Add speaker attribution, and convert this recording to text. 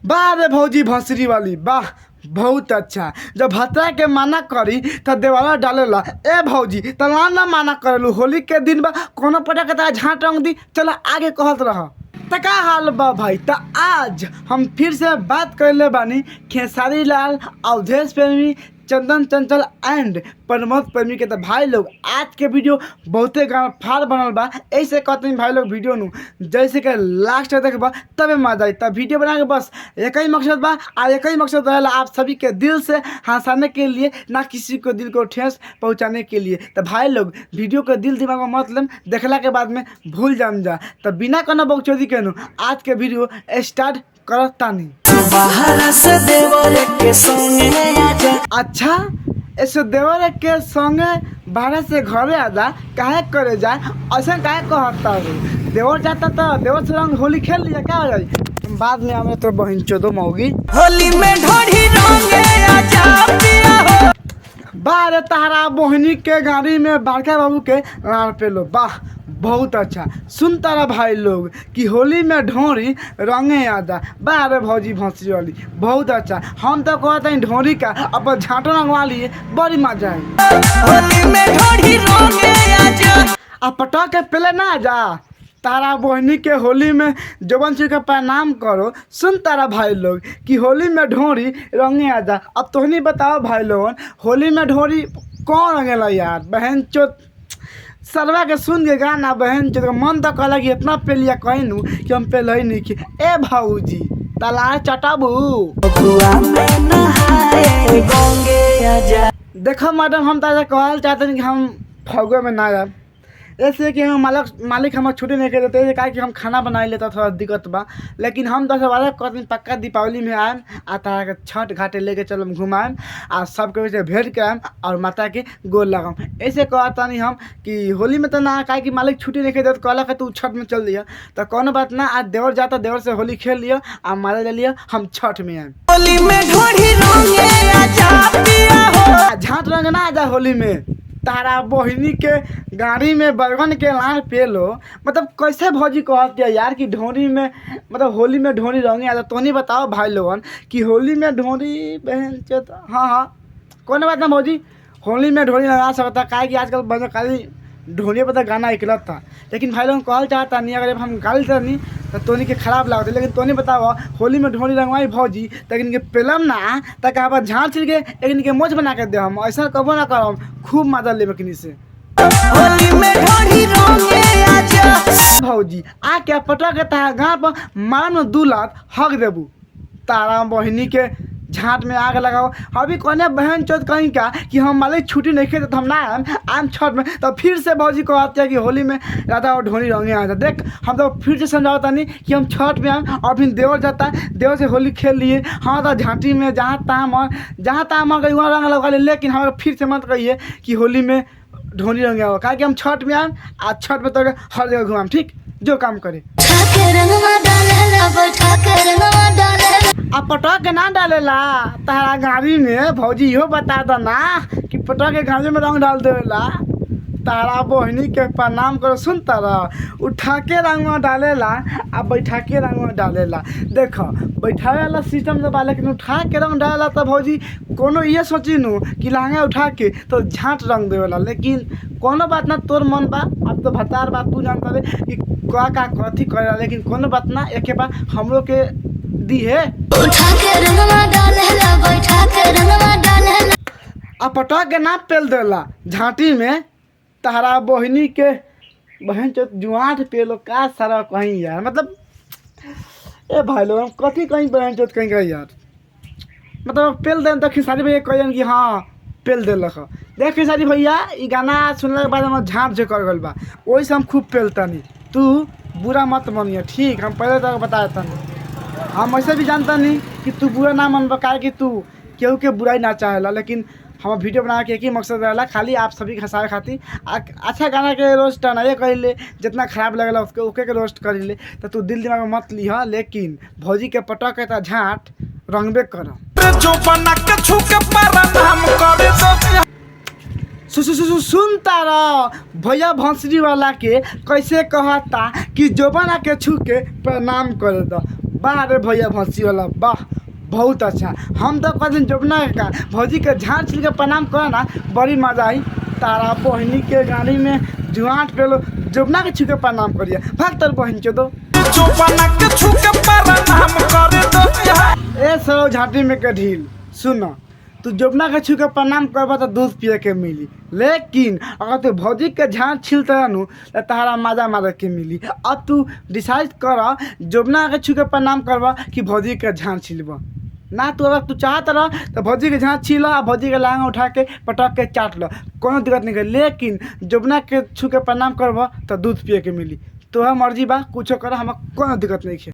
Speaker 1: वाह रे भौजी भंसरी वाली वाह बहुत अच्छा। जब भतरा के माना करी तो देवाला डालेला। ए भौजी तला ना माना करेलू होली के दिन बा कोनो पटा के झाँट रंग दी। चलो आगे कहत रह त का हाल बा भाई। त आज हम फिर से बात करले बानी खेसारी लाल अवधेश प्रेमी चंदन चंचल एंड प्रमोद प्रेमी के। तो भाई लोग आज के वीडियो बहुते गाँव फार बनल बा। ऐसे कहते हैं भाई लोग वीडियो नु जैसे कि लास्ट तक बा तबे मजा आई। तब वीडियो बना के बस एक ही मकसद बा और एक ही मकसद रहेला आप सभी के दिल से हंसाने के लिए, ना किसी को दिल को ठेस पहुंचाने के लिए। तो भाई लोग वीडियो को दिल दिमाग में मतलब देखला के बाद में भूल जाम जा। तो बिना कोनो बकचोदी के नु आज के वीडियो स्टार्ट करतानी। अच्छा ऐसे देवर के संगे बाहर से घरे आजा काहे करे जाए ऐसा काहे कहता हो। देवर जाता तो देवर से रंग होली खेल लिया क्या हो जाए। बाद में हमें तो बहन चोदो मौगी
Speaker 2: होली में ढोढ़ी रंगे आजा पिया हो।
Speaker 1: बारे तारा बहनी के गाड़ी में बड़का बाबू के रार पे लो। वाह बहुत अच्छा। सुन तारा भाई लोग कि होली में ढोरी रंगे आजा। बारे भौजी भंसरी वाली बहुत अच्छा। हम तो कहते हैं ढोरी का अपन झाँटो रंगवा लिए बड़ी मजा है।
Speaker 2: होली में ढोढ़ी रंगे आजा
Speaker 1: अब पटक के पहले ना जा तारा बहनी के होली में जवन जी का प्रणाम करो। सुन तारा भाई लोग कि होली में ढोरी रंगे आजा। अब तोहनी बताओ भाई लोगन होली में ढोरी कौन रंगेला यार। बहन चो सरवा के सुन के गाना बहन चो मन तो कहला कि इतना पे लिया कहनू कि हम पे लही नहीं कि ए भाऊजी तलार चटाबू देखो मैडम हम ताजा कहल चाहते हैं कि हम फगुआ में ना जाए। ऐसे कि हम मालिक हमें छुट्टी नहीं कर देते कहा कि हम खाना बना लेता थोड़ा दिक्कत बा। लेकिन हम तो वादा कहते पक्का दीपावली में आएम आ तारा के छठ घाटे लेके चलो घुमाएम आ सबके वजह भेंट के आएम और माता के गोल लगाम। ऐसे कहता नहीं हम कि होली में तो ना कहा कि मालिक छुट्टी नहीं कर देते कहला कि तू छठ में चल दिया। तो कोनो बात ना आज देवर जाता देवर से होली खेल लियो आ माला ले लियो हम छठ में आएम।
Speaker 2: होली में ढोढ़ी रंगे आजा पिया हो।
Speaker 1: झाँट रंग ना आजा होली में तारा बहिनी के गाड़ी में बैगन के लार पे लो। मतलब कैसे भौजी कहती है यार कि ढोरी में मतलब होली में ढोरी रंगे आता। तो नहीं बताओ भाई लोगन कि होली में ढोरी बहन चेत हाँ कौन बात ना भौजी होली में ढोरी लगा सकता काहे कि आजकल बंद खाली ढोली पर गाना निकलत था। लेकिन भाई लोग कहल चाहता नहीं अगर हम गाली तो नहीं तो तोनी के खराब लागते। लेकिन तोनी बताओ होली में ढोली रंगवाई भौजी तक के पेलम ना तक आप झाँट छिड़ के एक के मोच बना के दे हम ऐसा कबो ना करम खूब मजा ले बकनी से।
Speaker 2: होली में ढोढ़ी रंगे आजा
Speaker 1: भौजी आके पटक तारा गाँव पर मान 2 लाख हक देबू तारा बहिनी के झाँट में आग लगाओ। अभी कहने बहन चौथ कहीं का कि हम मालिक छुट्टी नहीं खेते तो हम ना आम छठ में। तो फिर से भौजी को आते हैं कि होली में राधा और ढोली रंगे आ जाए। देख हम तो फिर से समझाता नहीं कि हम छठ में आए और फिर देवर जाता है देवर से होली खेल लिए। हाँ तो झाँटी में जहाँ ताम गई वहाँ रंग लगा लिए। लेकिन हमारे फिर से मत कहिए कि होली में ढोली रंगे आओ कहा कि हम छठ में आए आज छठ में तो हर जगह घुमाम। ठीक जो काम करे अब पटक के ना डालेला तारा गाड़ी में भौजी इहो बता दो ना कि पटक के गाड़ी में रंग डाल देवेला। तारा बहनी के प्रणाम करो। सुन तारा उठा के रंग में डालेला आ बैठा के रंग में डालेला। देखो बैठावे वाला सिस्टम तो बा लेकिन उठा के रंग डालेला तो भौजी कोनो ये सोची नू कि लहंगा उठा के तो झाँट रंग देवेला। लेकिन कोनो बात ना तोर मन बा अब तो भतार बात तू जानता रे कि का कथी करेला। लेकिन कोनो बात ना एक बार हमरो के दी है
Speaker 2: उठा के रंगवा डालेला बैठा के रंगवा डालेला
Speaker 1: आ पटक के ना पेल देला झाँटी में तारा बहिनी के बहन चो जुआठ पेलो का सारा कहीं यार। मतलब ए भाई लोग कथी कहीं बहन चोत कहीं गई यार। मतलब पेल दे तो खेसारी भैया कहन कि हाँ पेल दिलक। देख खेसारी भैया ई गाना सुनने के बाद हम झाँट जो कर गल बा वही से हम खूब पेलता नहीं। तू बुरा मत मानिए ठीक। हम पहले तक बता देता नहीं हम ऐसे भी जानता नहीं कि तू बुरा ना मन बका कि तू केहू के बुराई ना चाहेला। लेकिन हम वीडियो बना के एक ही मकसद रहेला खाली आप सभी के हंसावे खातिर अच्छा गाना के रोस्ट नहीं कर ले जितना खराब लगेला उसके ओके के रोस्ट कर ले तो तू दिल दिमाग में मत लीह। लेकिन भौजी के पटक के झाँट रंगबे कर। सुनता रह भैया भंसरी वाला के कैसे कहता कि जोबना के छू के प्रणाम कर दो। वाह रे भैया भौजी वाला वाह बहुत अच्छा। हम तो कह दिन जमुना का भौजी के झाड़ छिल के प्रणाम करे ना बड़ी मजा आई। तारा बहनी के गाड़ी में जुआट पे लो जमुना के छुके प्रणाम करिए भाग तर बहन चो दो ए सरो झाटी में के ढील सुनो तू जमुना के छुके प्रणाम करबा तो दूध पिए के मिली, लेकिन अगर तू भौजी के झाड़ छिलते रहनु तो तहरा मजा मारे के मिली। अब तू डिसाइड कर जमुना के छुके प्रणाम करबा कि भौजी के झाड़ छिलबा ना। तू अगर तू चाहत रह तो भौजी के झाड़ छील आ भौजी के लांग उठा के पटक के चाट लो, कोनो दिक्कत नहीं कर। लेकिन जमुना के छू के प्रणाम करबा तो दूध पिए के मिली। तोहर मर्जी बा कुछो कर, हमें कोनो दिक्कत नहीं है।